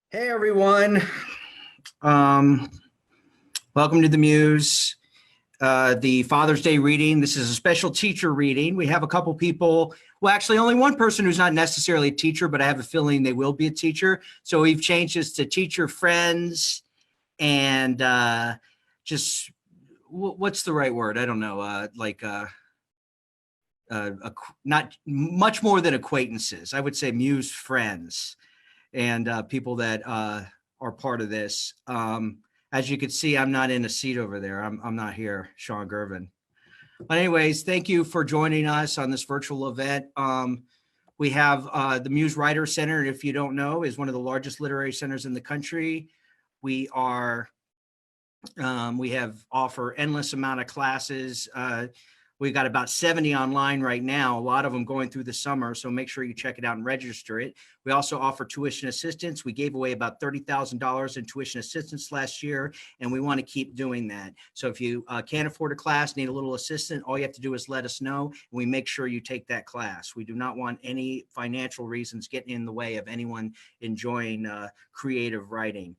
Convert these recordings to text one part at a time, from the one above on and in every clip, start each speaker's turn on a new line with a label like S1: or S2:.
S1: Hey everyone, um, welcome to the Muse, the Father's Day reading. This is a special teacher reading. We have a couple people, well, actually only one person who's not necessarily a teacher, but I have a feeling they will be a teacher. So we've changed this to teacher friends and just, what's the right word? I don't know, not much more than acquaintances. I would say Muse friends and people that are part of this. As you can see, I'm not in a seat over there. I'm not here, Sean Gervin. But anyways, thank you for joining us on this virtual event. We have the Muse Writer Center, if you don't know, is one of the largest literary centers in the country. We are, we have offer endless amount of classes. We've got about 70 online right now, a lot of them going through the summer, so make sure you check it out and register it. We also offer tuition assistance. We gave away about $30,000 in tuition assistance last year, and we want to keep doing that. So if you can't afford a class, need a little assistance, all you have to do is let us know, and we make sure you take that class. We do not want any financial reasons getting in the way of anyone enjoying creative writing.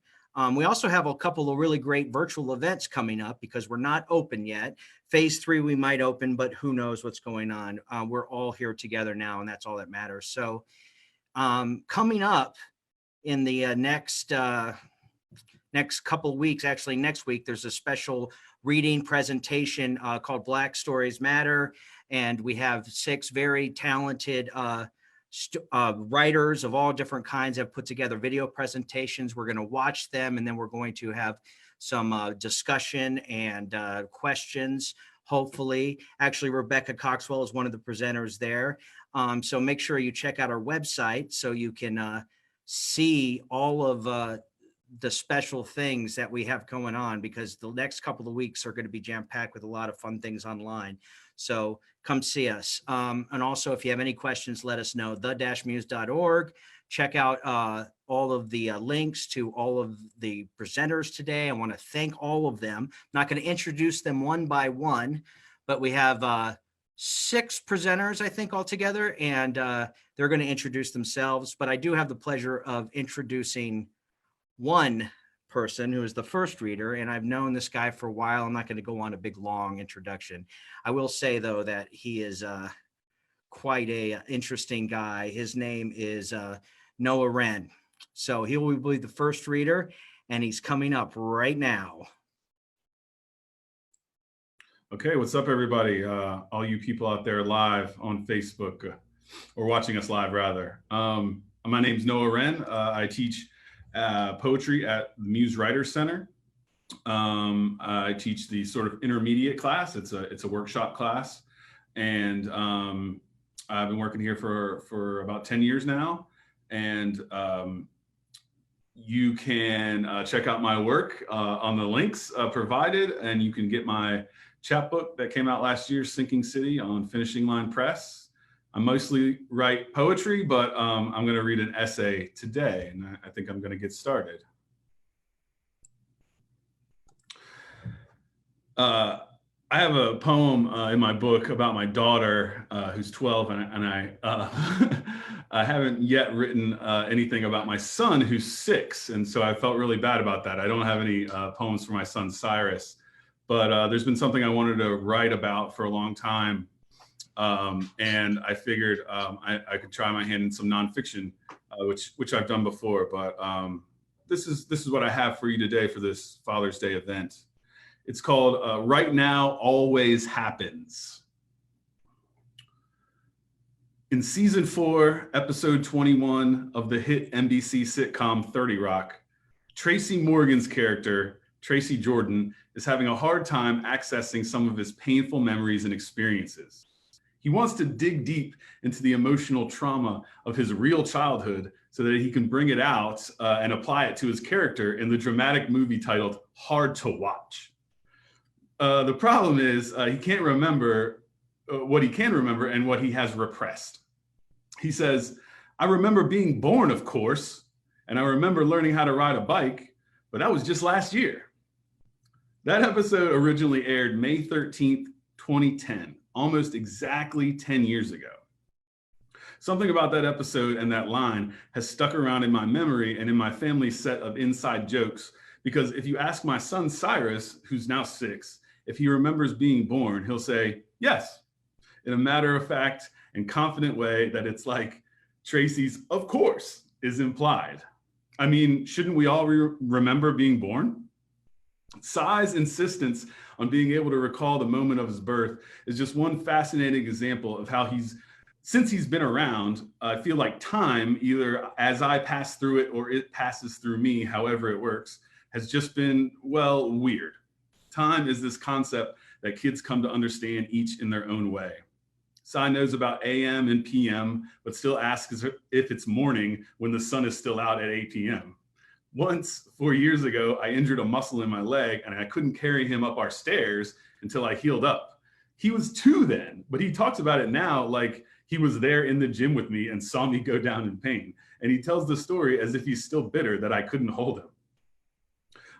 S1: We also have a couple of really great virtual events coming up because we're not open yet. Phase 3, we might open, but who knows what's going on. We're all here together now, and that's all that matters. So coming up in the next couple of weeks, actually next week, there's a special reading presentation called Black Stories Matter. And we have 6 very talented writers of all different kinds have put together video presentations. We're going to watch them, and then we're going to have some discussion and questions, hopefully. Actually, Rebecca Coxwell is one of the presenters there. So make sure you check out our website so you can see all of the special things that we have going on, because the next couple of weeks are going to be jam-packed with a lot of fun things online. So come see us. And also, if you have any questions, let us know. the-muse.org. Check out all of the links to all of the presenters today. I want to thank all of them. I'm not going to introduce them one by one, but we have 6 presenters, I think, altogether, and they're going to introduce themselves. But I do have the pleasure of introducing one person who is the first reader, and I've known this guy for a while. I'm not going to go on a big long introduction. I will say though that he is quite a interesting guy. His name is Noah Wren. So he will be the first reader, and he's coming up right now.
S2: Okay, what's up, everybody? All you people out there live on Facebook, or watching us live, rather. My name's Noah Wren. I teach poetry at the Muse Writer Center. I teach the sort of intermediate class. It's a workshop class, and I've been working here for about 10 years now. And you can check out my work on the links provided, and you can get my chapbook that came out last year, Sinking City, on Finishing Line Press. I mostly write poetry, but I'm going to read an essay today, and I think I'm going to get started. I have a poem in my book about my daughter, who's 12, and I I haven't yet written anything about my son, who's 6, and so I felt really bad about that. I don't have any poems for my son, Cyrus, but there's been something I wanted to write about for a long time. And I figured I could try my hand in some nonfiction, which I've done before. But this is what I have for you today for this Father's Day event. It's called Right Now Always Happens. In season 4, episode 21 of the hit NBC sitcom 30 Rock, Tracy Morgan's character, Tracy Jordan, is having a hard time accessing some of his painful memories and experiences. He wants to dig deep into the emotional trauma of his real childhood so that he can bring it out and apply it to his character in the dramatic movie titled Hard to Watch. The problem is he can't remember what he can remember and what he has repressed. He says, "I remember being born, of course, and I remember learning how to ride a bike, but that was just last year." That episode originally aired May 13th, 2010. Almost exactly 10 years ago. Something about that episode and that line has stuck around in my memory and in my family's set of inside jokes, because if you ask my son Cyrus, who's now 6, if he remembers being born, he'll say, yes, in a matter of fact and confident way that it's like Tracy's "of course" is implied. I mean, shouldn't we all remember being born? Cy's insistence on being able to recall the moment of his birth is just one fascinating example of how since he's been around, I feel like time, either as I pass through it or it passes through me, however it works, has just been, well, weird. Time is this concept that kids come to understand each in their own way. Cy knows about AM and PM, but still asks if it's morning when the sun is still out at 8 p.m. Once, 4 years ago, I injured a muscle in my leg and I couldn't carry him up our stairs until I healed up. He was 2 then, but he talks about it now like he was there in the gym with me and saw me go down in pain. And he tells the story as if he's still bitter that I couldn't hold him.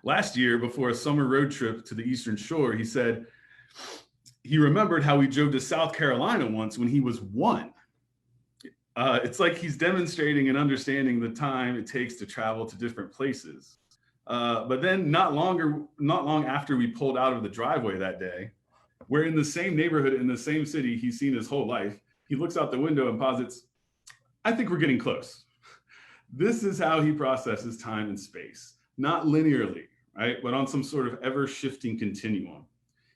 S2: Last year, before a summer road trip to the Eastern Shore, he said he remembered how we drove to South Carolina once when he was 1. It's like he's demonstrating and understanding the time it takes to travel to different places. But then not long after we pulled out of the driveway that day, we're in the same neighborhood in the same city he's seen his whole life. He looks out the window and posits, I think we're getting close. This is how he processes time and space, not linearly, right? But on some sort of ever-shifting continuum.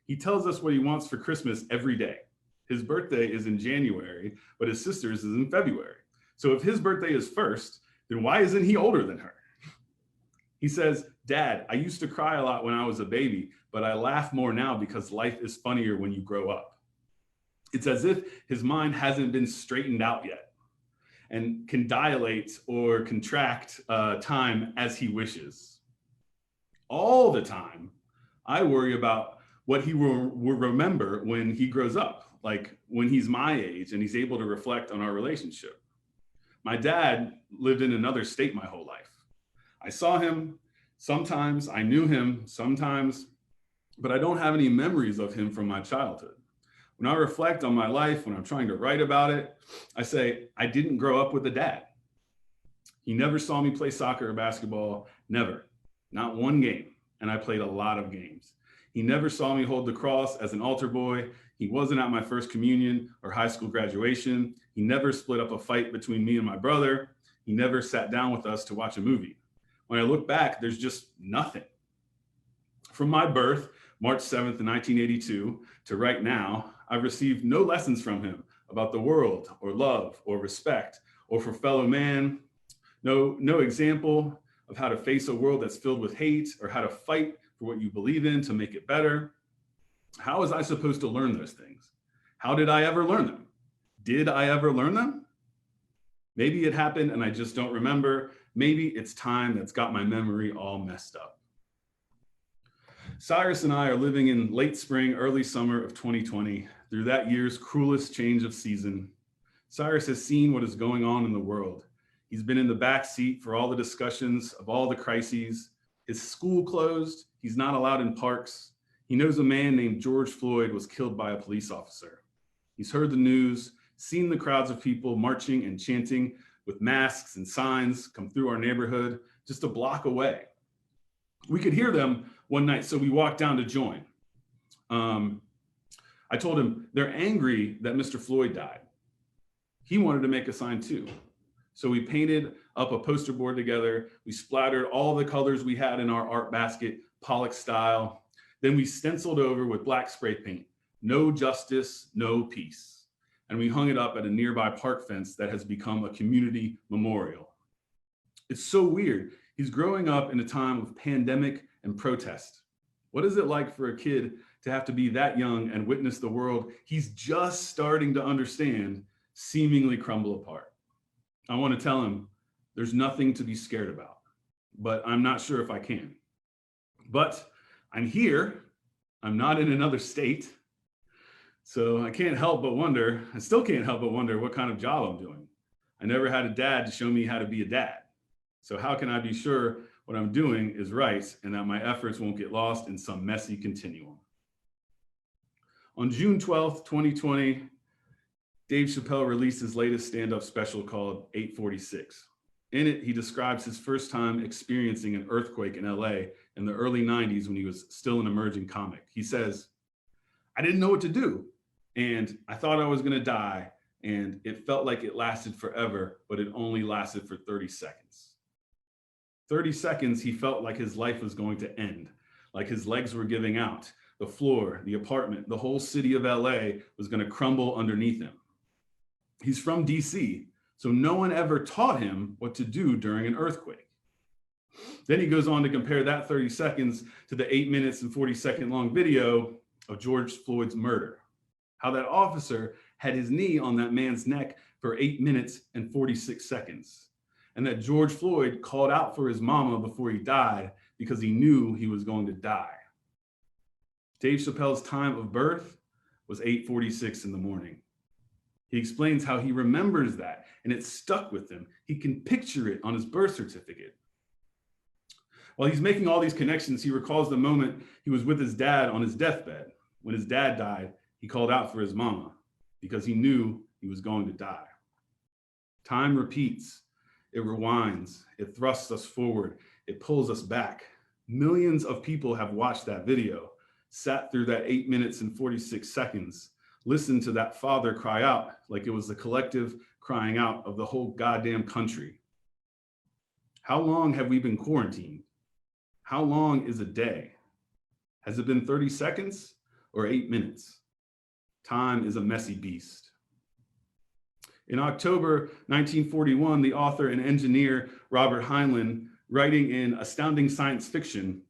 S2: He tells us what he wants for Christmas every day. His birthday is in January, but his sister's is in February. So if his birthday is first, then why isn't he older than her? He says, Dad, I used to cry a lot when I was a baby, but I laugh more now because life is funnier when you grow up. It's as if his mind hasn't been straightened out yet and can dilate or contract time as he wishes. All the time, I worry about what he will remember when he grows up, like when he's my age and he's able to reflect on our relationship. My dad lived in another state my whole life. I saw him sometimes, I knew him sometimes, but I don't have any memories of him from my childhood. When I reflect on my life, when I'm trying to write about it, I say, I didn't grow up with a dad. He never saw me play soccer or basketball, never, not one game. And I played a lot of games. He never saw me hold the cross as an altar boy. He wasn't at my first communion or high school graduation. He never split up a fight between me and my brother. He never sat down with us to watch a movie. When I look back, there's just nothing. From my birth, March 7th, 1982, to right now, I've received no lessons from him about the world or love or respect or for fellow man. No example of how to face a world that's filled with hate or how to fight for what you believe in to make it better. How was I supposed to learn those things? How did I ever learn them? Did I ever learn them? Maybe it happened and I just don't remember. Maybe it's time that's got my memory all messed up. Cyrus and I are living in late spring, early summer of 2020, through that year's cruelest change of season. Cyrus has seen what is going on in the world. He's been in the back seat for all the discussions of all the crises. His school closed. He's not allowed in parks. He knows a man named George Floyd was killed by a police officer. He's heard the news, seen the crowds of people marching and chanting with masks and signs come through our neighborhood just a block away. We could hear them one night, so we walked down to join. I told him, they're angry that Mr. Floyd died. He wanted to make a sign too. So we painted up a poster board together. We splattered all the colors we had in our art basket, Pollock style. Then we stenciled over with black spray paint, no justice, no peace. And we hung it up at a nearby park fence that has become a community memorial. It's so weird. He's growing up in a time of pandemic and protest. What is it like for a kid to have to be that young and witness the world he's just starting to understand seemingly crumble apart? I want to tell him there's nothing to be scared about, but I'm not sure if I can. But I'm here. I'm not in another state. So I can't help but wonder, I still can't help but wonder what kind of job I'm doing. I never had a dad to show me how to be a dad. So how can I be sure what I'm doing is right and that my efforts won't get lost in some messy continuum? On June 12th, 2020, Dave Chappelle released his latest stand-up special called 846. In it, he describes his first time experiencing an earthquake in LA in the early 90s when he was still an emerging comic. He says, "I didn't know what to do, and I thought I was gonna die, and it felt like it lasted forever, but it only lasted for 30 seconds. 30 seconds, he felt like his life was going to end, like his legs were giving out. The floor, the apartment, the whole city of LA was gonna crumble underneath him. He's from DC, so no one ever taught him what to do during an earthquake." Then he goes on to compare that 30 seconds to the 8 minutes and 40-second long video of George Floyd's murder. How that officer had his knee on that man's neck for 8 minutes and 46 seconds. And that George Floyd called out for his mama before he died because he knew he was going to die. Dave Chappelle's time of birth was 8:46 in the morning. He explains how he remembers that and it stuck with him. He can picture it on his birth certificate. While he's making all these connections, he recalls the moment he was with his dad on his deathbed. When his dad died, he called out for his mama because he knew he was going to die. Time repeats, it rewinds, it thrusts us forward, it pulls us back. Millions of people have watched that video, sat through that 8 minutes and 46 seconds, listened to that father cry out like it was the collective crying out of the whole goddamn country. How long have we been quarantined? How long is a day? Has it been 30 seconds or 8 minutes? Time is a messy beast. In October 1941, the author and engineer Robert Heinlein, writing in Astounding Science Fiction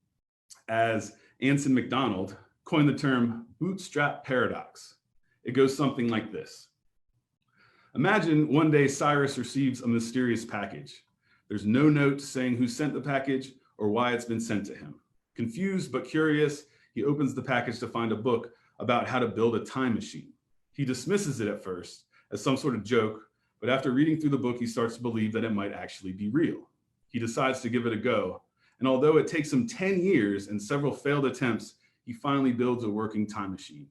S2: as Anson McDonald, coined the term bootstrap paradox. It goes something like this. Imagine one day Cyrus receives a mysterious package. There's no note saying who sent the package or why it's been sent to him. Confused but curious, he opens the package to find a book about how to build a time machine. He dismisses it at first as some sort of joke, but after reading through the book, he starts to believe that it might actually be real. He decides to give it a go, and although it takes him 10 years and several failed attempts, he finally builds a working time machine.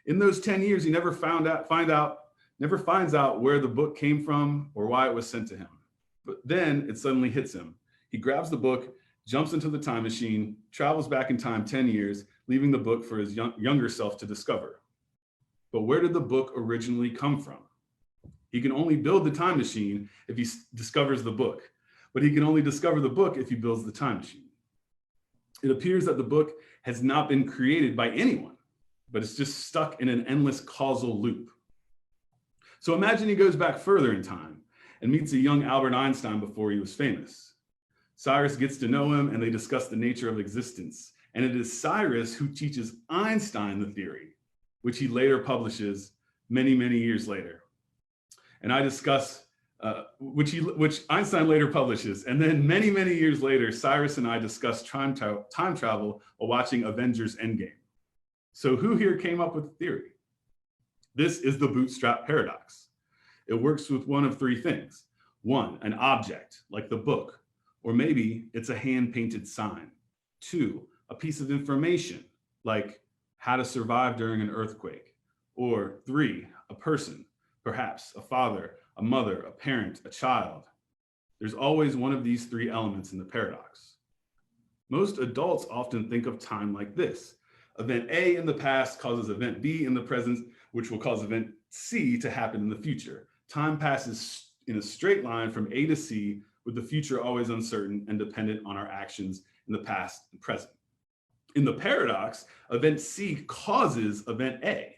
S2: In those 10 years, he never finds out where the book came from or why it was sent to him. But then it suddenly hits him. He grabs the book, jumps into the time machine, travels back in time 10 years, leaving the book for his younger self to discover. But where did the book originally come from? He can only build the time machine if he discovers the book, but he can only discover the book if he builds the time machine. It appears that the book has not been created by anyone, but it's just stuck in an endless causal loop. So imagine he goes back further in time and meets a young Albert Einstein before he was famous. Cyrus gets to know him and they discuss the nature of existence. And it is Cyrus who teaches Einstein the theory, which he later publishes many, many years later. And I discuss, which Einstein later publishes. And then many, many years later, Cyrus and I discuss time travel while watching Avengers Endgame. So who here came up with the theory? This is the bootstrap paradox. It works with one of three things. One, an object, like the book, or maybe it's a hand-painted sign. Two, a piece of information, like how to survive during an earthquake. Or three, a person, perhaps a father, a mother, a parent, a child. There's always one of these three elements in the paradox. Most adults often think of time like this. Event A in the past causes event B in the present, which will cause event C to happen in the future. Time passes in a straight line from A to C, with the future always uncertain and dependent on our actions in the past and present. In the paradox, event C causes event A,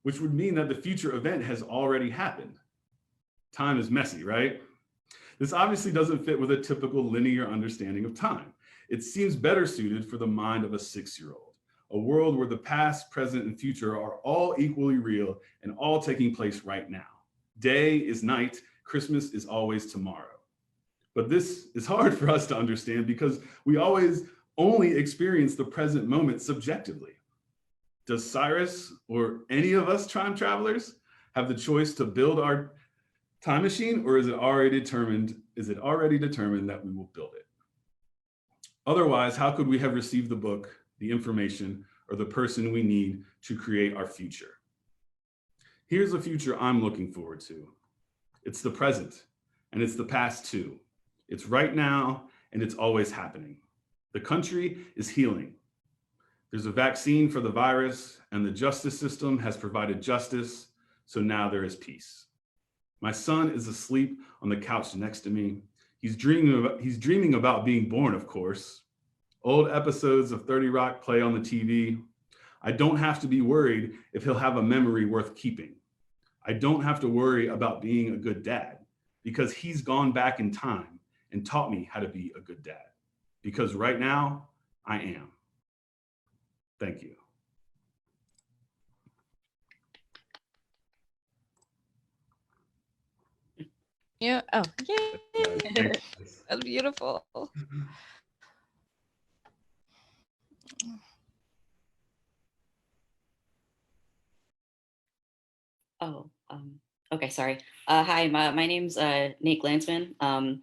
S2: which would mean that the future event has already happened. Time is messy, right? This obviously doesn't fit with a typical linear understanding of time. It seems better suited for the mind of a 6-year-old, a world where the past, present, and future are all equally real and all taking place right now. Day is night, Christmas is always tomorrow. But this is hard for us to understand because we always only experience the present moment subjectively. Does Cyrus or any of us time travelers have the choice to build our time machine, or is it already determined that we will build it? Otherwise, how could we have received the book, the information, or the person we need to create our future? Here's a future I'm looking forward to. It's the present, and it's the past too. It's right now, and it's always happening. The country is healing. There's a vaccine for the virus, and the justice system has provided justice, so now there is peace. My son is asleep on the couch next to me. He's dreaming about being born, of course. Old episodes of 30 Rock play on the TV. I don't have to be worried if he'll have a memory worth keeping. I don't have to worry about being a good dad because he's gone back in time and taught me how to be a good dad. Because right now, I am. Thank you.
S3: Yeah. Oh, yay. That's beautiful.
S4: Oh, okay, sorry. Hi, my name's Nate Glansman. Oh,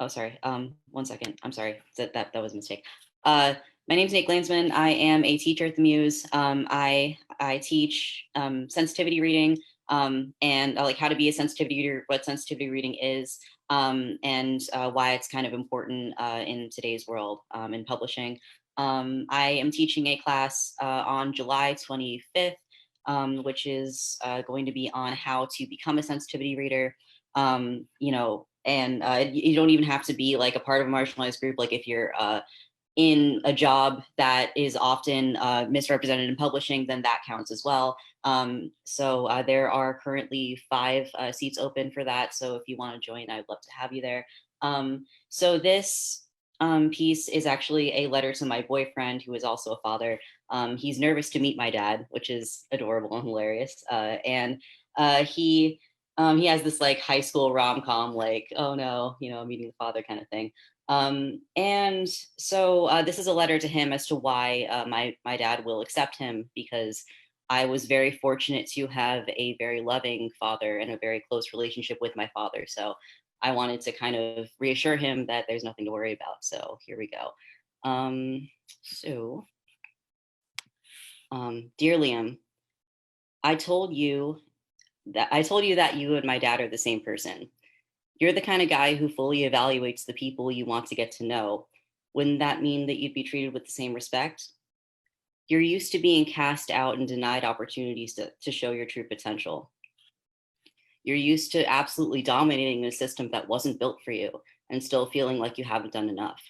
S4: sorry. One second. I'm sorry. That was a mistake. My name's Nate Glansman. I am a teacher at the Muse. I teach sensitivity reading and like how to be a sensitivity reader, what sensitivity reading is, and why it's kind of important in today's world in publishing. I am teaching a class on July 25th. Which is going to be on how to become a sensitivity reader. You know, and you don't even have to be like a part of a marginalized group. Like if you're in a job that is often misrepresented in publishing, then that counts as well. So there are currently 5 seats open for that. So if you want to join, I'd love to have you there. So this piece is actually a letter to my boyfriend, who is also a father. He's nervous to meet my dad, which is adorable and hilarious. And he has this like high school rom-com, like, oh no, you know, meeting the father kind of thing. And so this is a letter to him as to why my dad will accept him, because I was very fortunate to have a very loving father and a very close relationship with my father. So I wanted to kind of reassure him that there's nothing to worry about. So here we go. Dear Liam, I told you that you and my dad are the same person. You're the kind of guy who fully evaluates the people you want to get to know. Wouldn't that mean that you'd be treated with the same respect? You're used to being cast out and denied opportunities to show your true potential. You're used to absolutely dominating a system that wasn't built for you and still feeling like you haven't done enough.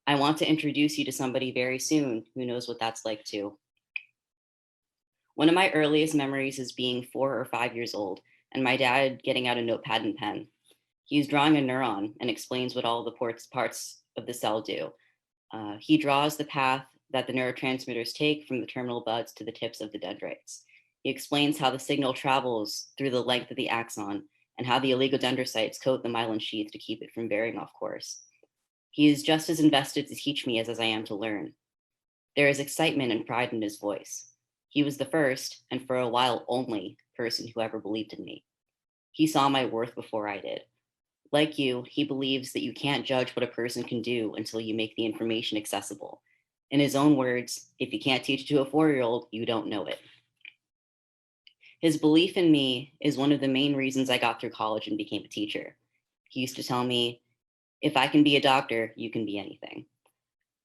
S4: I want to introduce you to somebody very soon who knows what that's like too. One of my earliest memories is being 4 or 5 years old and my dad getting out a notepad and pen. He's drawing a neuron and explains what all the parts of the cell do. He draws the path that the neurotransmitters take from the terminal buds to the tips of the dendrites. He explains how the signal travels through the length of the axon and how the oligodendrocytes coat the myelin sheath to keep it from veering off course. He is just as invested to teach me as I am to learn. There is excitement and pride in his voice. He was the first, and for a while only, person who ever believed in me. He saw my worth before I did. Like you, he believes that you can't judge what a person can do until you make the information accessible. In his own words, if you can't teach it to a 4-year-old, you don't know it. His belief in me is one of the main reasons I got through college and became a teacher. He used to tell me, if I can be a doctor, you can be anything.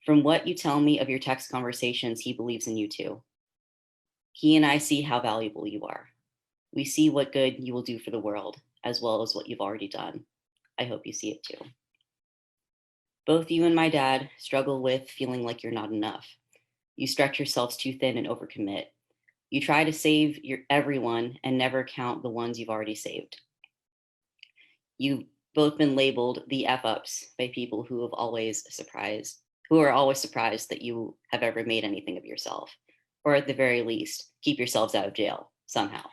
S4: From what you tell me of your text conversations, he believes in you too. He and I see how valuable you are. We see what good you will do for the world, as well as what you've already done. I hope you see it too. Both you and my dad struggle with feeling like you're not enough. You stretch yourselves too thin and overcommit. You try to save everyone and never count the ones you've already saved. You've both been labeled the F-ups by people who are always surprised that you have ever made anything of yourself, or at the very least, keep yourselves out of jail somehow.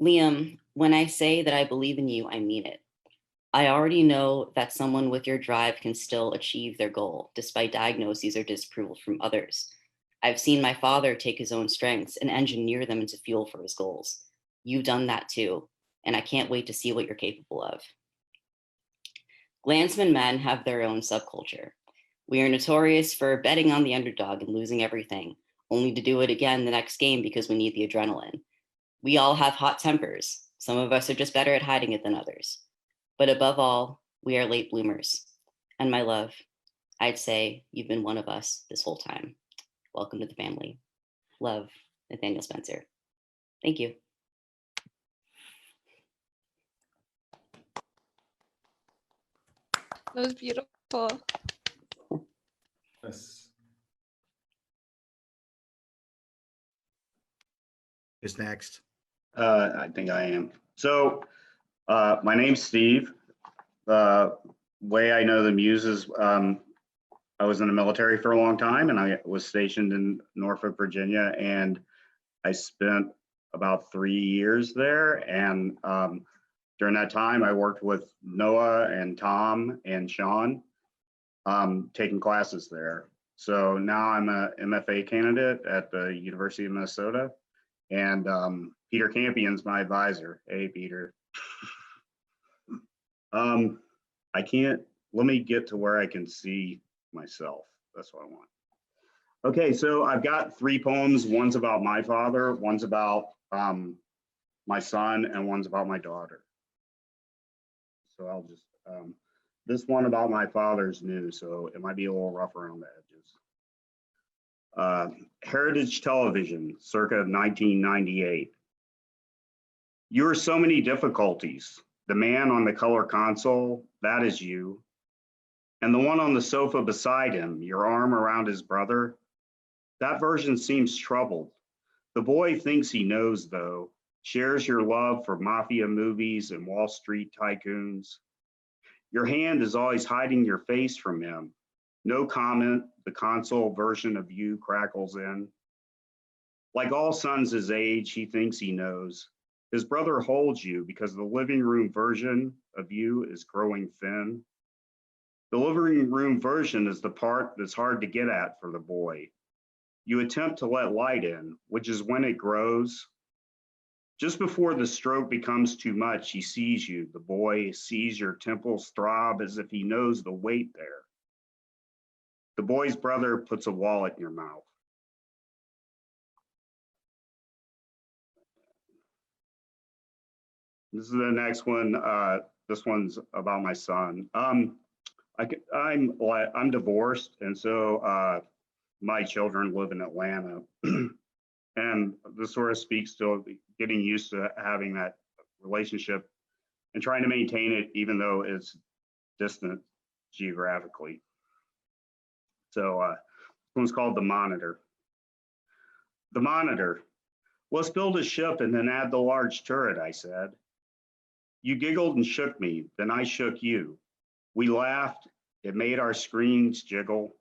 S4: Liam, when I say that I believe in you, I mean it. I already know that someone with your drive can still achieve their goal, despite diagnoses or disapproval from others. I've seen my father take his own strengths and engineer them into fuel for his goals. You've done that too, and I can't wait to see what you're capable of. Glansman men have their own subculture. We are notorious for betting on the underdog and losing everything, only to do it again the next game because we need the adrenaline. We all have hot tempers. Some of us are just better at hiding it than others. But above all, we are late bloomers. And my love, I'd say you've been one of us this whole time. Welcome to the family. Love, Nathaniel Spencer. Thank you.
S3: That was beautiful.
S2: Yes.
S1: Is next.
S5: I think I am. So my name's Steve. The way I know the Muse is I was in the military for a long time, and I was stationed in Norfolk, Virginia, and I spent about 3 years there. And during that time, I worked with Noah and Tom and Sean, taking classes there. So now I'm a MFA candidate at the University of Minnesota, and Peter Campion's my advisor. Hey, Peter. I can't, let me get to where I can see myself. That's what I want. Okay, so I've got 3 poems. One's about my father, one's about my son, and one's about my daughter. So I'll just, this one about my father's new, so it might be a little rough around the edges. Heritage Television, circa 1998. You are so many difficulties. The man on the color console, that is you. And the one on the sofa beside him, your arm around his brother, that version seems troubled. The boy thinks he knows, though, shares your love for mafia movies and Wall Street tycoons. Your hand is always hiding your face from him. No comment, the console version of you crackles in. Like all sons his age, he thinks he knows. His brother holds you because the living room version of you is growing thin. The living room version is the part that's hard to get at for the boy. You attempt to let light in, which is when it grows. Just before the stroke becomes too much, he sees you. The boy sees your temples throb as if he knows the weight there. The boy's brother puts a wallet in your mouth. This is the next one. This one's about my son. I'm divorced, and so my children live in Atlanta. And this sort of speaks to getting used to having that relationship and trying to maintain it, even though it's distant geographically. So this one's called The Monitor. The Monitor. Let's build a ship and then add the large turret, I said. You giggled and shook me, then I shook you. We laughed, it made our screens jiggle.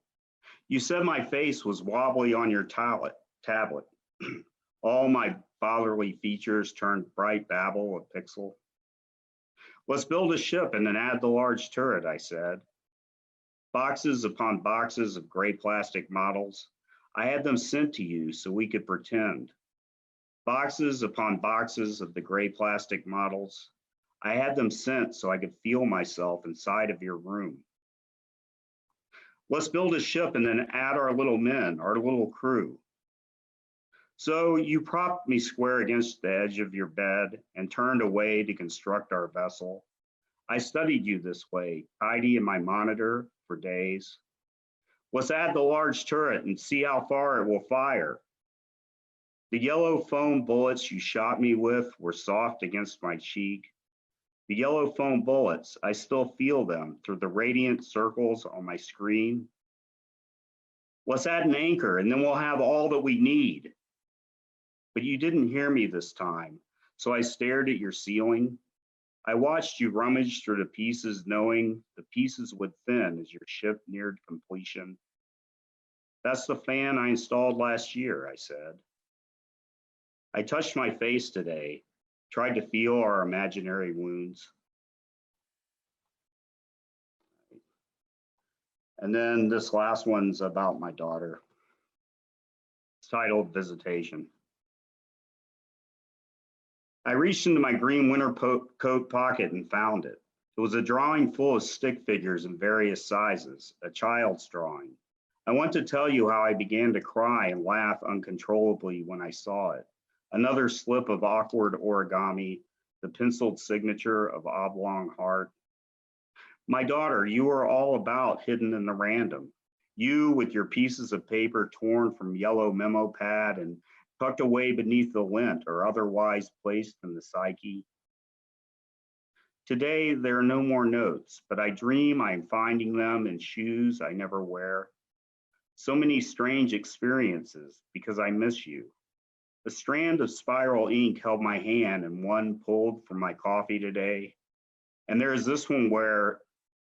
S5: You said my face was wobbly on your tablet. All my fatherly features turned bright babble of pixel. Let's build a ship and then add the large turret, I said. Boxes upon boxes of gray plastic models. I had them sent to you so we could pretend. Boxes upon boxes of the gray plastic models. I had them sent so I could feel myself inside of your room. Let's build a ship and then add our little men, our little crew. So you propped me square against the edge of your bed and turned away to construct our vessel. I studied you this way, tidy in my monitor for days. Let's add the large turret and see how far it will fire. The yellow foam bullets you shot me with were soft against my cheek. The yellow foam bullets, I still feel them through the radiant circles on my screen. Let's add an anchor and then we'll have all that we need. But you didn't hear me this time, so I stared at your ceiling. I watched you rummage through the pieces, knowing the pieces would thin as your ship neared completion. That's the fan I installed last year, I said. I touched my face today, tried to feel our imaginary wounds. And then this last one's about my daughter. It's titled Visitation. I reached into my green winter coat pocket and found it. It was a drawing full of stick figures in various sizes, a child's drawing. I want to tell you how I began to cry and laugh uncontrollably when I saw it. Another slip of awkward origami, the penciled signature of oblong heart. My daughter, you are all about hidden in the random. You with your pieces of paper torn from yellow memo pad and tucked away beneath the lint or otherwise placed in the psyche. Today, there are no more notes, but I dream I am finding them in shoes I never wear. So many strange experiences because I miss you. A strand of spiral ink held my hand and one pulled from my coffee today. And there is this one where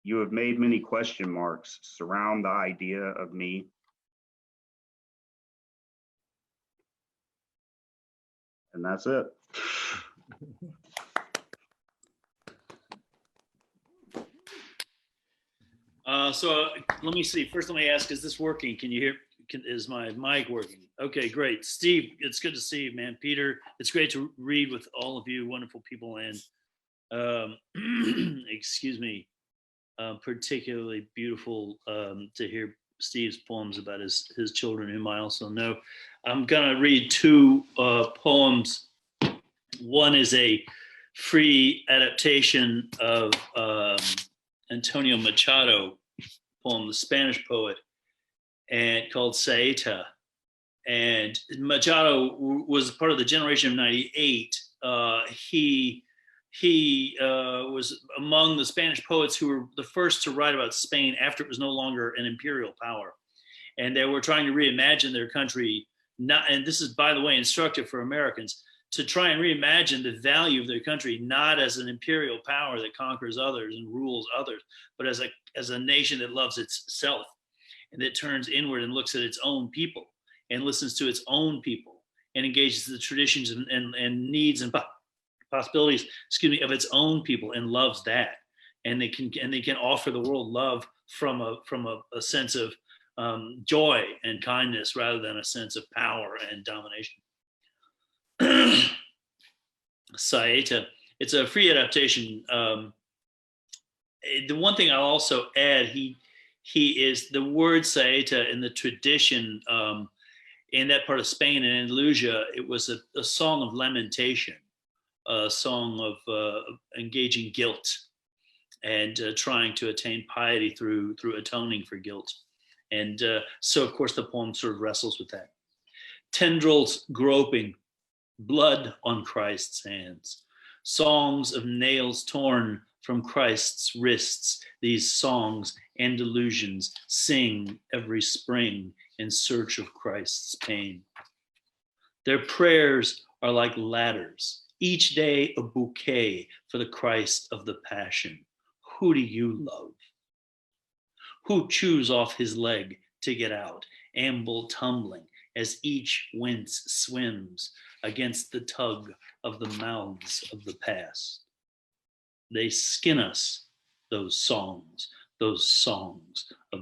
S5: you have made many question marks surround the idea of me. And that's it.
S6: So let me see. First, let me ask, is this working? Can you hear? Is my mic working? Okay, great. Steve, it's good to see you, man. Peter, it's great to read with all of you wonderful people. And excuse me, particularly beautiful to hear Steve's poems about his children, whom I also know. I'm going to read two poems. One is a free adaptation of Antonio Machado poem, the Spanish poet, and called Saeta. And Machado was part of the generation of '98. He was among the Spanish poets who were the first to write about Spain after it was no longer an imperial power. And they were trying to reimagine their country. And this is, by the way, instructive for Americans, to try and reimagine the value of their country, not as an imperial power that conquers others and rules others, but as a nation that loves itself and that turns inward and looks at its own people and listens to its own people and engages the traditions and needs and possibilities, of its own people and loves that. And they can offer the world love from a sense of joy and kindness rather than a sense of power and domination. Saeta, it's a free adaptation. The one thing I'll also add, he is the word Saeta in the tradition in that part of Spain and Andalusia. It was a song of lamentation, a song of engaging guilt and trying to attain piety through atoning for guilt. And so, of course, the poem sort of wrestles with that. Tendrils groping, blood on Christ's hands, songs of nails torn from Christ's wrists. These songs and delusions sing every spring in search of Christ's pain. Their prayers are like ladders, each day a bouquet for the Christ of the Passion. Who do you love? Who chews off his leg to get out, amble tumbling as each wince swims against the tug of the mouths of the past. They skin us, those songs of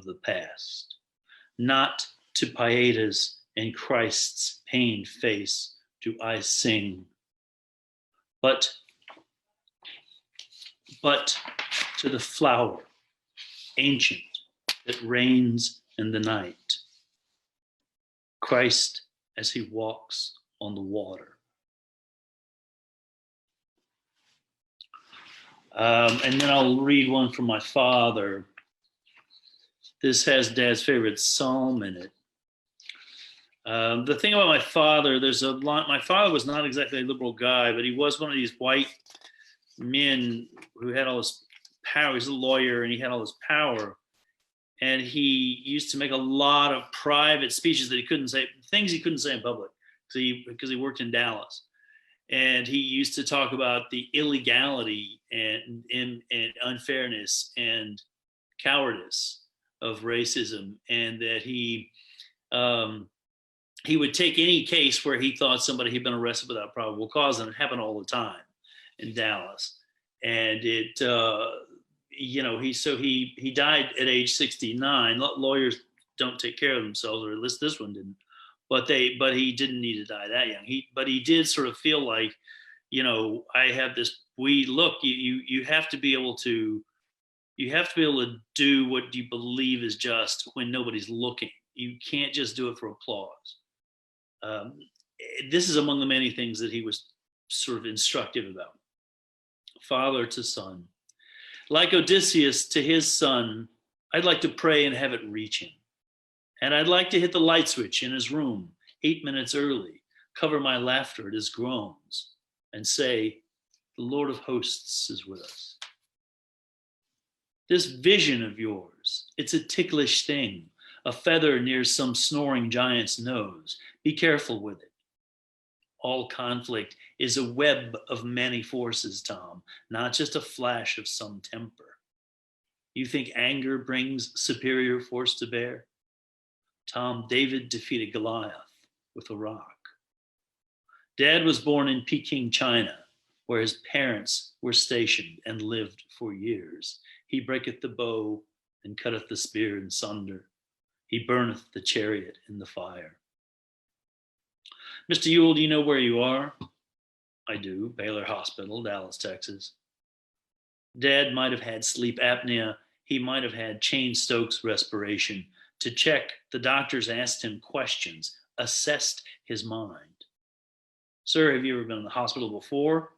S6: the past. Not to Pietas and Christ's pained face do I sing, but to the flower, ancient, that reigns in the night. Christ as he walks on the water. And then I'll read one from my father. This has Dad's favorite psalm in it. The thing about my father, there's a lot. My father was not exactly a liberal guy, but he was one of these white men who had all this power. He was a lawyer and he had all this power. And he used to make a lot of private speeches that he couldn't say, things he couldn't say in public because he worked in Dallas. And he used to talk about the illegality and unfairness and cowardice of racism, and that he would take any case where he thought somebody had been arrested without probable cause, and it happened all the time in Dallas. And it, he died at age 69. Lawyers don't take care of themselves, or at least this one didn't. But he didn't need to die that young. But he did sort of feel like, I have this. You have to be able to do what you believe is just when nobody's looking. You can't just do it for applause. This is among the many things that he was sort of instructive about. Father to son. Like Odysseus to his son, I'd like to pray and have it reach him. And I'd like to hit the light switch in his room 8 minutes early, cover my laughter at his groans, and say, the Lord of hosts is with us. This vision of yours, it's a ticklish thing, a feather near some snoring giant's nose. Be careful with it. All conflict is a web of many forces, Tom, not just a flash of some temper. You think anger brings superior force to bear? Tom, David defeated Goliath with a rock. Dad was born in Peking, China, where his parents were stationed and lived for years. He breaketh the bow and cutteth the spear in sunder. He burneth the chariot in the fire. Mr. Ewell, do you know where you are? I do, Baylor Hospital, Dallas, Texas. Dad might have had sleep apnea. He might have had Cheyne-Stokes respiration. To check, the doctors asked him questions, assessed his mind. Sir, have you ever been in the hospital before?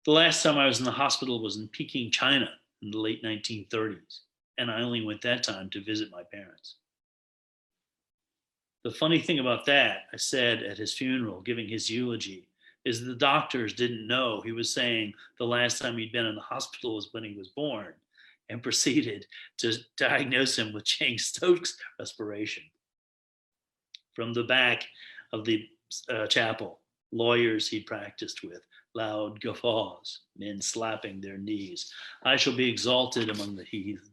S6: The last time I was in the hospital was in Peking, China in the late 1930s, and I only went that time to visit my parents. The funny thing about that, I said at his funeral, giving his eulogy, is the doctors didn't know he was saying the last time he'd been in the hospital was when he was born, and proceeded to diagnose him with Cheyne-Stokes respiration. From the back of the chapel, lawyers he practiced with, loud guffaws, men slapping their knees. I shall be exalted among the heathen.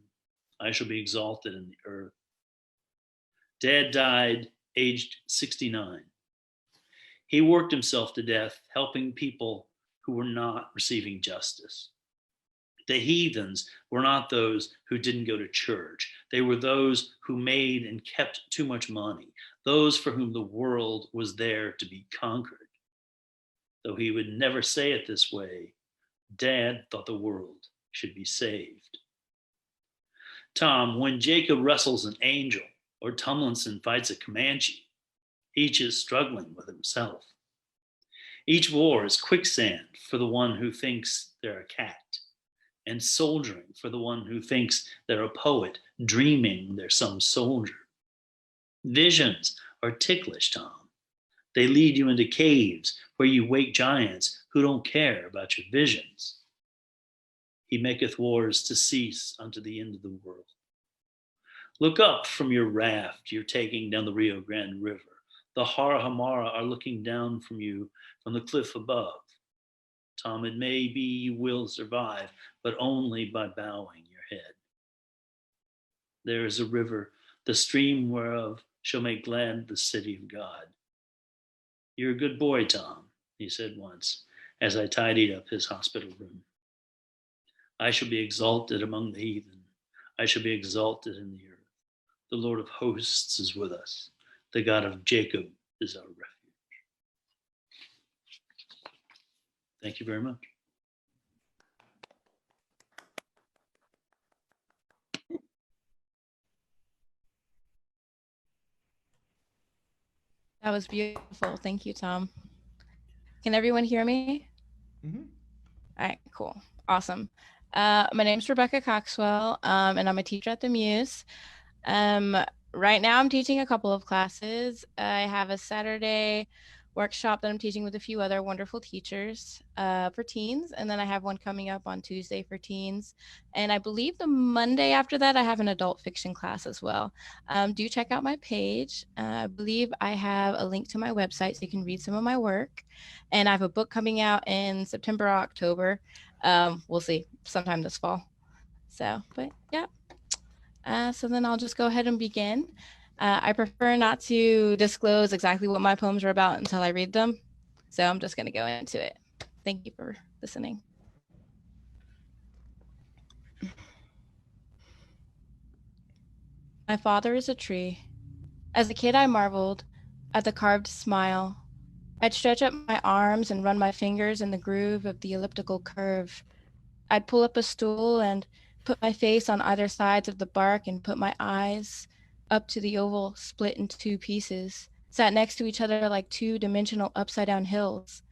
S6: I shall be exalted in the earth. Dad died aged 69. He worked himself to death helping people who were not receiving justice. The heathens were not those who didn't go to church. They were those who made and kept too much money, those for whom the world was there to be conquered. Though he would never say it this way, Dad thought the world should be saved. Tom, when Jacob wrestles an angel or Tomlinson fights a Comanche, each is struggling with himself. Each war is quicksand for the one who thinks they're a cat, and soldiering for the one who thinks they're a poet, dreaming they're some soldier. Visions are ticklish, Tom. They lead you into caves where you wake giants who don't care about your visions. He maketh wars to cease unto the end of the world. Look up from your raft you're taking down the Rio Grande River. The Hara-Hamara are looking down from you from the cliff above. Tom, it may be you will survive, but only by bowing your head. There is a river, the stream whereof shall make glad the city of God. You're a good boy, Tom, he said once, as I tidied up his hospital room. I shall be exalted among the heathen. I shall be exalted in the earth. The Lord of hosts is with us. The God of Jacob is our refuge. Thank you very much.
S3: That was beautiful. Thank you, Tom. Can everyone hear me?
S7: Mm-hmm.
S3: All right, cool. Awesome. My name is Rebecca Coxwell, and I'm a teacher at the Muse. Right now I'm teaching a couple of classes. I have a Saturday workshop that I'm teaching with a few other wonderful teachers for teens. And then I have one coming up on Tuesday for teens. And I believe the Monday after that, I have an adult fiction class as well. Do check out my page. I believe I have a link to my website so you can read some of my work. And I have a book coming out in September or October. We'll see, sometime this fall. So, but yeah. So then I'll just go ahead and begin. I prefer not to disclose exactly what my poems are about until I read them. So I'm just going to go into it. Thank you for listening. My father is a tree. As a kid, I marveled at the carved smile. I'd stretch up my arms and run my fingers in the groove of the elliptical curve. I'd pull up a stool and put my face on either sides of the bark and put my eyes up to the oval split in two pieces, sat next to each other like two-dimensional upside-down hills.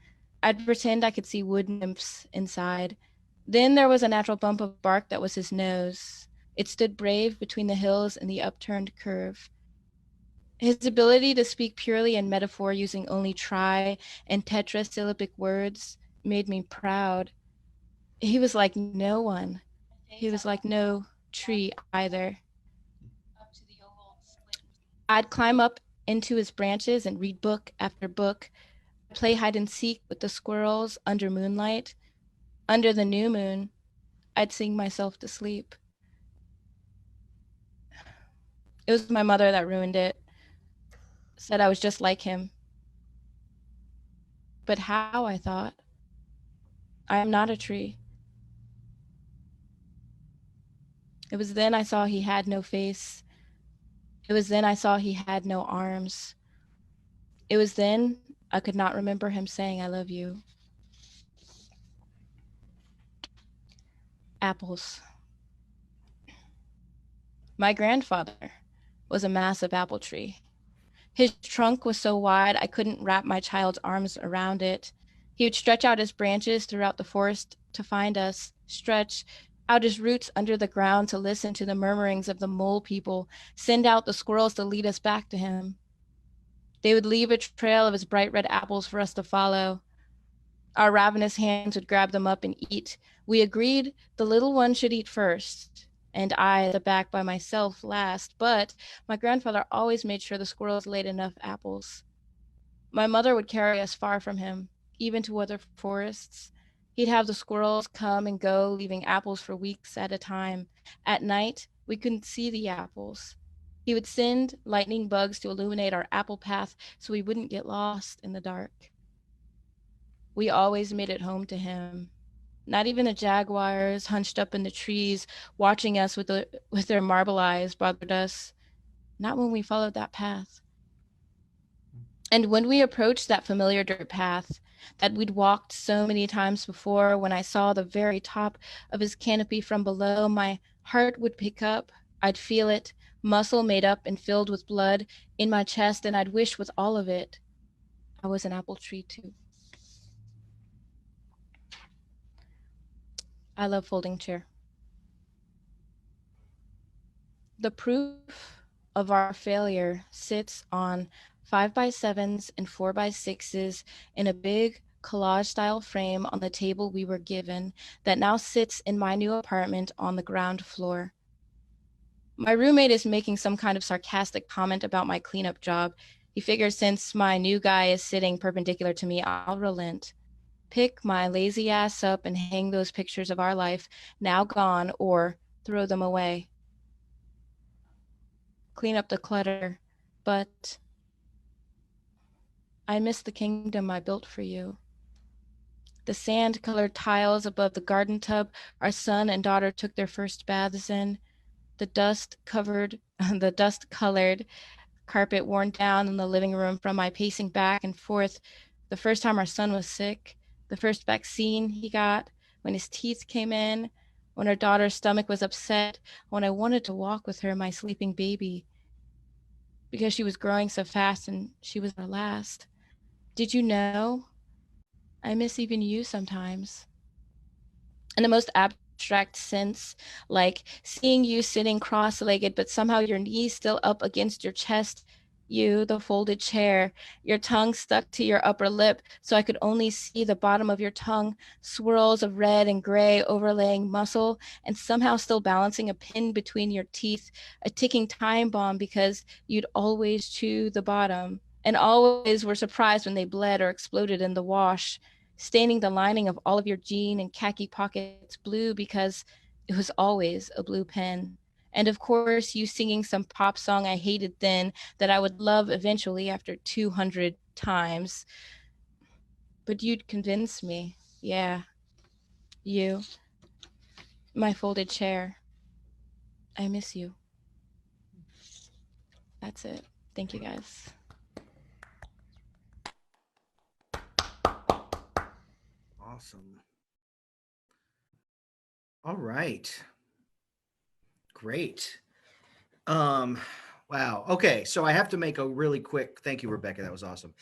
S3: I'd pretend I could see wood nymphs inside. Then there was a natural bump of bark that was his nose. It stood brave between the hills and the upturned curve. His ability to speak purely in metaphor using only tri and tetrasyllabic words made me proud. He was like no one. He was like no tree either. I'd climb up into his branches and read book after book, play hide and seek with the squirrels under moonlight. Under the new moon, I'd sing myself to sleep. It was my mother that ruined it. Said I was just like him. But how, I thought. I am not a tree. It was then I saw he had no face. It was then I saw he had no arms. It was then I could not remember him saying, I love you. Apples. My grandfather was a massive apple tree. His trunk was so wide I couldn't wrap my child's arms around it. He would stretch out his branches throughout the forest to find us, stretch out his roots under the ground to listen to the murmurings of the mole people, send out the squirrels to lead us back to him. They would leave a trail of his bright red apples for us to follow. Our ravenous hands would grab them up and eat. We agreed the little one should eat first, and I, at the back by myself, last. But my grandfather always made sure the squirrels laid enough apples. My mother would carry us far from him, even to other forests. He'd have the squirrels come and go, leaving apples for weeks at a time. At night, we couldn't see the apples. He would send lightning bugs to illuminate our apple path so we wouldn't get lost in the dark. We always made it home to him. Not even the jaguars hunched up in the trees watching us with their marble eyes bothered us. Not when we followed that path. And when we approached that familiar dirt path that we'd walked so many times before, when I saw the very top of his canopy from below, my heart would pick up. I'd feel it, muscle made up and filled with blood in my chest, and I'd wish with all of it I was an apple tree too. I love folding chair. The proof of our failure sits on 5x7s and 4x6s in a big collage-style frame on the table we were given that now sits in my new apartment on the ground floor. My roommate is making some kind of sarcastic comment about my cleanup job. He figures since my new guy is sitting perpendicular to me, I'll relent. Pick my lazy ass up and hang those pictures of our life, now gone, or throw them away. Clean up the clutter, but I miss the kingdom I built for you. The sand-colored tiles above the garden tub our son and daughter took their first baths in, the dust-colored carpet worn down in the living room from my pacing back and forth the first time our son was sick, the first vaccine he got, when his teeth came in, when our daughter's stomach was upset, when I wanted to walk with her, my sleeping baby, because she was growing so fast and she was our last. Did you know? I miss even you sometimes. In the most abstract sense, like seeing you sitting cross-legged, but somehow your knees still up against your chest, you, the folded chair, your tongue stuck to your upper lip, so I could only see the bottom of your tongue, swirls of red and gray overlaying muscle, and somehow still balancing a pin between your teeth, a ticking time bomb because you'd always chew the bottom, and always were surprised when they bled or exploded in the wash, staining the lining of all of your jean and khaki pockets blue because it was always a blue pen. And of course, you singing some pop song I hated then that I would love eventually after 200 times. But you'd convince me. Yeah, you. My folded chair. I miss you. That's it. Thank you, guys.
S1: Awesome. All right. Great. Wow. Okay. So I have to make a really quick, thank you, Rebecca. That was awesome.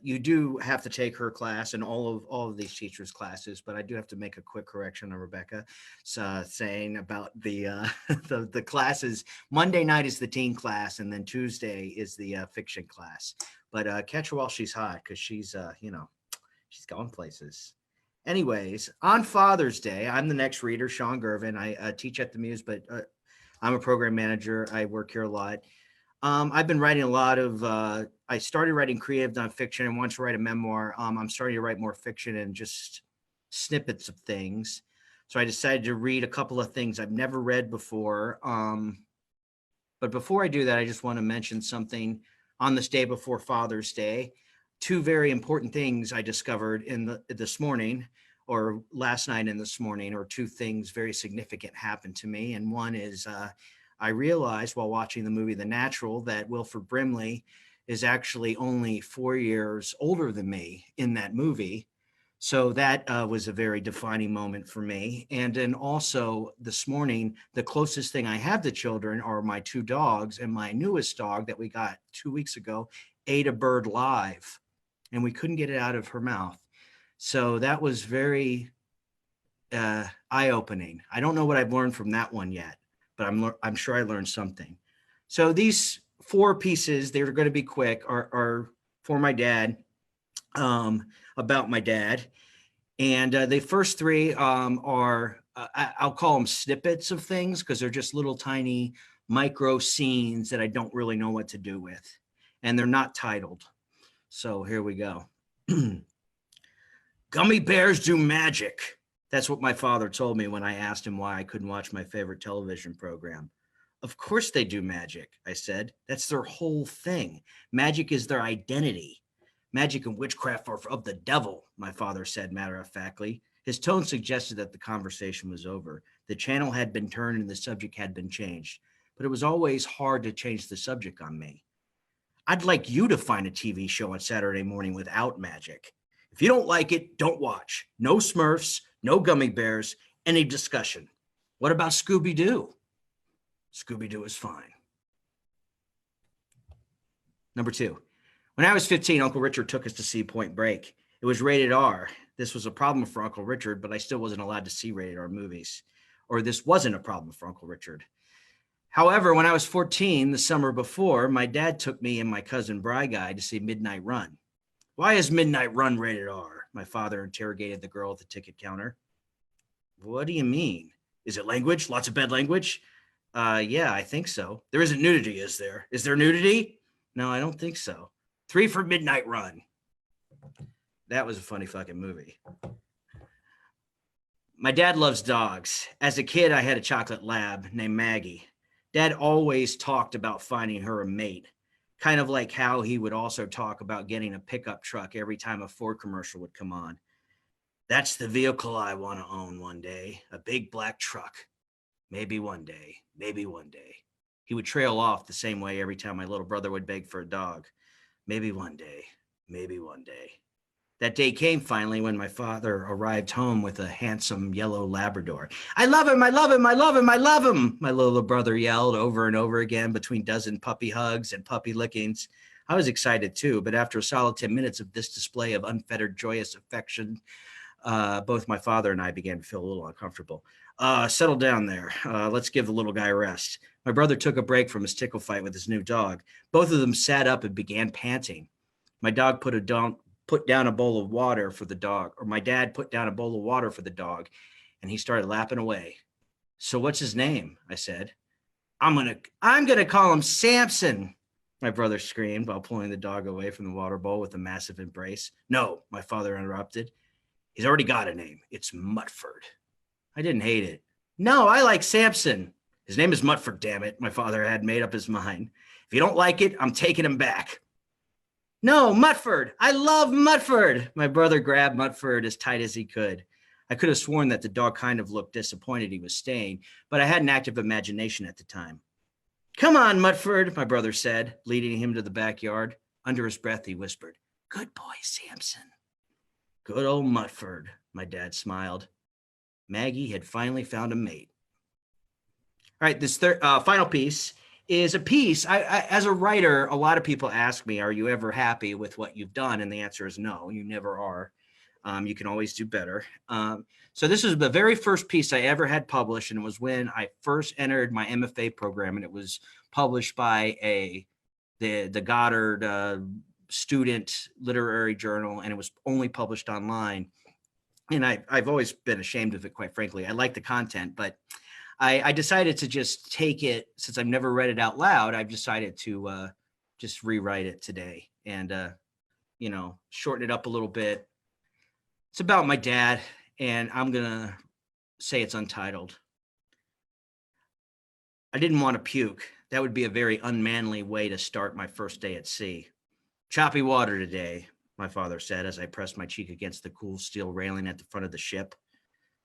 S1: You do have to take her class and all of these teachers' classes, but I do have to make a quick correction on Rebecca saying about the the classes. Monday night is the teen class, and then Tuesday is the fiction class. But catch her while she's hot, because she's she's going places. Anyways, on Father's Day, I'm the next reader, Sean Gervin. I teach at the Muse, but I'm a program manager. I work here a lot. I've been writing a lot of, I started writing creative nonfiction and want to write a memoir. I'm starting to write more fiction and just snippets of things. So I decided to read a couple of things I've never read before. But before I do that, I just want to mention something on this day before Father's Day. Two very important things I discovered this morning, or last night and this morning, or two things very significant happened to me. And one is I realized while watching the movie The Natural that Wilford Brimley is actually only 4 years older than me in that movie. So that was a very defining moment for me. And then also this morning, the closest thing I have to children are my two dogs, and my newest dog that we got 2 weeks ago ate a bird live, and we couldn't get it out of her mouth. So that was very eye-opening. I don't know what I've learned from that one yet, but I'm sure I learned something. So these 4 pieces, they're going to be quick, are for my dad, about my dad. And the first 3 are, I'll call them snippets of things, because they're just little tiny micro scenes that I don't really know what to do with. And they're not titled. So here we go. Gummy bears do magic. That's what my father told me when I asked him why I couldn't watch my favorite television program. Of course they do magic, I said. That's their whole thing. Magic is their identity. Magic and witchcraft are of the devil, my father said matter-of-factly. His tone suggested that the conversation was over. The channel had been turned and the subject had been changed. But it was always hard to change the subject on me. I'd like you to find a TV show on Saturday morning without magic. If you don't like it, don't watch. No Smurfs, no gummy bears, any discussion. What about Scooby-Doo? Scooby-Doo is fine. Number 2. When I was 15, Uncle Richard took us to see Point Break. It was rated R. This was a problem for Uncle Richard, but I still wasn't allowed to see rated R movies. Or this wasn't a problem for Uncle Richard. However, when I was 14, the summer before, my dad took me and my cousin Bry Guy to see Midnight Run. Why is Midnight Run rated R? My father interrogated the girl at the ticket counter. What do you mean? Is it language? Lots of bad language? Yeah, I think so. There isn't nudity, is there? Is there nudity? No, I don't think so. 3 for Midnight Run. That was a funny fucking movie. My dad loves dogs. As a kid, I had a chocolate lab named Maggie. Dad always talked about finding her a mate, kind of like how he would also talk about getting a pickup truck every time a Ford commercial would come on. That's the vehicle I want to own one day, a big black truck. Maybe one day, maybe one day. He would trail off the same way every time my little brother would beg for a dog. Maybe one day, maybe one day. That day came finally when my father arrived home with a handsome yellow Labrador. I love him, I love him, I love him, I love him, my little brother yelled over and over again between dozen puppy hugs and puppy lickings. I was excited too, but after a solid 10 minutes of this display of unfettered, joyous affection, both my father and I began to feel a little uncomfortable. Settle down there. Let's give the little guy a rest. My brother took a break from his tickle fight with his new dog. Both of them sat up and began panting. My dog put down a bowl of water for the dog, or my dad put down a bowl of water for the dog, and he started lapping away. So what's his name? I said. I'm gonna call him Samson, my brother screamed while pulling the dog away from the water bowl with a massive embrace. No, my father interrupted. He's already got a name. It's Mutford. I didn't hate it. No, I like Samson. His name is Mutford, damn it. My father had made up his mind. If you don't like it, I'm taking him back. No, Mutford. I love Mutford. My brother grabbed Mutford as tight as he could. I could have sworn that the dog kind of looked disappointed he was staying, but I had an active imagination at the time. Come on, Mutford, my brother said, leading him to the backyard. Under his breath, he whispered, Good boy, Samson. Good old Mutford, my dad smiled. Maggie had finally found a mate. All right, this final piece is a piece. As a writer, a lot of people ask me, are you ever happy with what you've done? And the answer is no, you never are. You can always do better. So this is the very first piece I ever had published, and it was when I first entered my MFA program, and it was published by the Goddard student literary journal, and it was only published online. And I've always been ashamed of it, quite frankly. I like the content, but I decided to just take it, since I've never read it out loud. I've decided to just rewrite it today and, shorten it up a little bit. It's about my dad, and I'm going to say it's untitled. I didn't want to puke. That would be a very unmanly way to start my first day at sea. Choppy water today, my father said as I pressed my cheek against the cool steel railing at the front of the ship.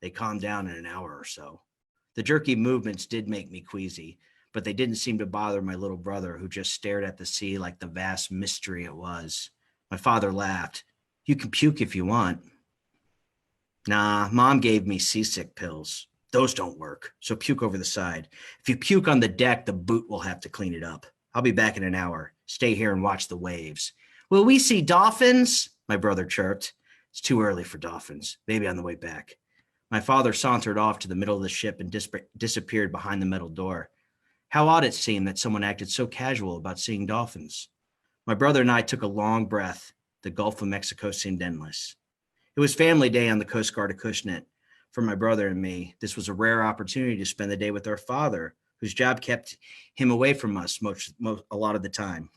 S1: They calmed down in an hour or so. The jerky movements did make me queasy, but they didn't seem to bother my little brother, who just stared at the sea like the vast mystery it was. My father laughed. You can puke if you want. Nah, Mom gave me seasick pills. Those don't work, so puke over the side. If you puke on the deck, the boot will have to clean it up. I'll be back in an hour. Stay here and watch the waves. Will we see dolphins? My brother chirped. It's too early for dolphins. Maybe on the way back. My father sauntered off to the middle of the ship and disappeared behind the metal door. How odd it seemed that someone acted so casual about seeing dolphins. My brother and I took a long breath. The Gulf of Mexico seemed endless. It was family day on the Coast Guard Acushnet. For my brother and me, this was a rare opportunity to spend the day with our father, whose job kept him away from us a lot of the time.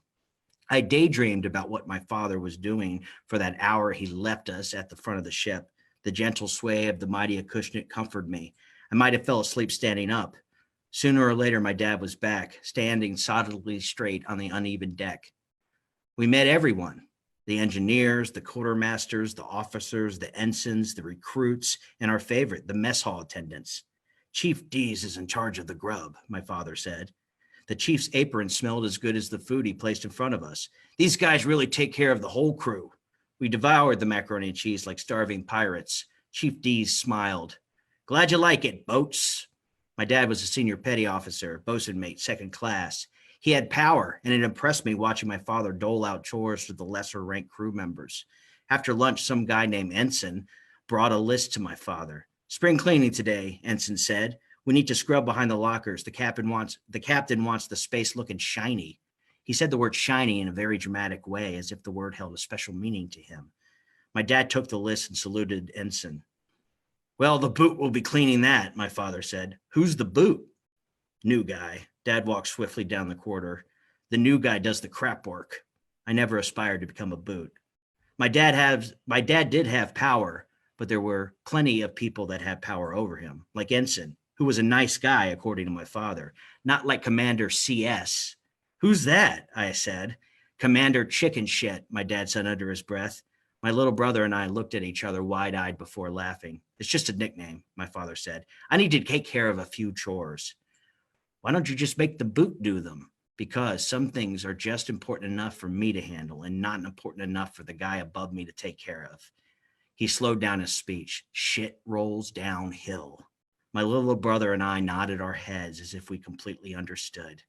S1: I daydreamed about what my father was doing for that hour he left us at the front of the ship. The gentle sway of the mighty Acushnet comforted me. I might have fell asleep standing up. Sooner or later, my dad was back, standing solidly straight on the uneven deck. We met everyone, the engineers, the quartermasters, the officers, the ensigns, the recruits, and our favorite, the mess hall attendants. Chief Dees is in charge of the grub, my father said. The chief's apron smelled as good as the food he placed in front of us. These guys really take care of the whole crew. We devoured the macaroni and cheese like starving pirates. Chief Dees smiled. Glad you like it, boats. My dad was a senior petty officer, bosun mate, second class. He had power, and it impressed me watching my father dole out chores to the lesser-ranked crew members. After lunch, some guy named Ensign brought a list to my father. Spring cleaning today, Ensign said. We need to scrub behind the lockers. The captain wants the space looking shiny. He said the word shiny in a very dramatic way, as if the word held a special meaning to him. My dad took the list and saluted Ensign. Well, the boot will be cleaning that, my father said. Who's the boot? New guy. Dad walked swiftly down the corridor. The new guy does the crap work. I never aspired to become a boot. My dad did have power, but there were plenty of people that had power over him, like Ensign, who was a nice guy, according to my father, not like Commander CS. Who's that? I said. Commander Chicken Shit, my dad said under his breath. My little brother and I looked at each other wide-eyed before laughing. It's just a nickname, my father said. I need to take care of a few chores. Why don't you just make the boot do them? Because some things are just important enough for me to handle and not important enough for the guy above me to take care of. He slowed down his speech. Shit rolls downhill. My little brother and I nodded our heads as if we completely understood.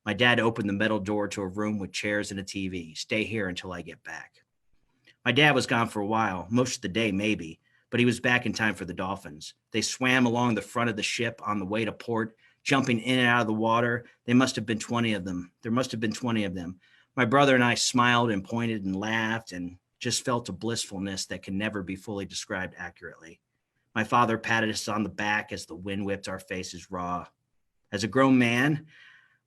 S1: My dad opened the metal door to a room with chairs and a TV. Stay here until I get back. My dad was gone for a while, most of the day maybe, but he was back in time for the dolphins. They swam along the front of the ship on the way to port, jumping in and out of the water. There must have been 20 of them. My brother and I smiled and pointed and laughed and just felt a blissfulness that can never be fully described accurately. My father patted us on the back as the wind whipped our faces raw. As a grown man,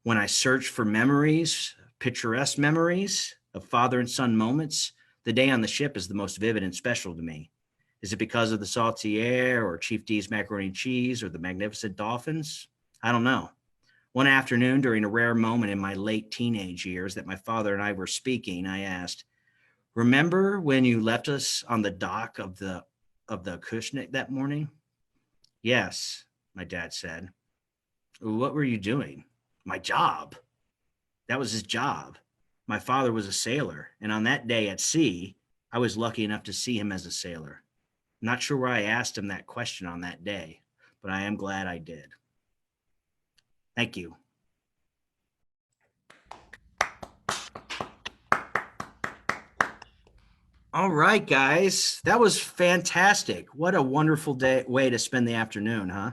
S1: when I search for memories, picturesque memories of father and son moments, the day on the ship is the most vivid and special to me. Is it because of the salty air or Chief D's macaroni and cheese or the magnificent dolphins? I don't know. One afternoon during a rare moment in my late teenage years that my father and I were speaking, I asked, remember when you left us on the dock of the Acushnet that morning? Yes, my dad said. What were you doing? My job. That was his job. My father was a sailor, and on that day at sea, I was lucky enough to see him as a sailor. I'm not sure why I asked him that question on that day, but I am glad I did. Thank you. All right, guys. That was fantastic. What a wonderful way to spend the afternoon, huh?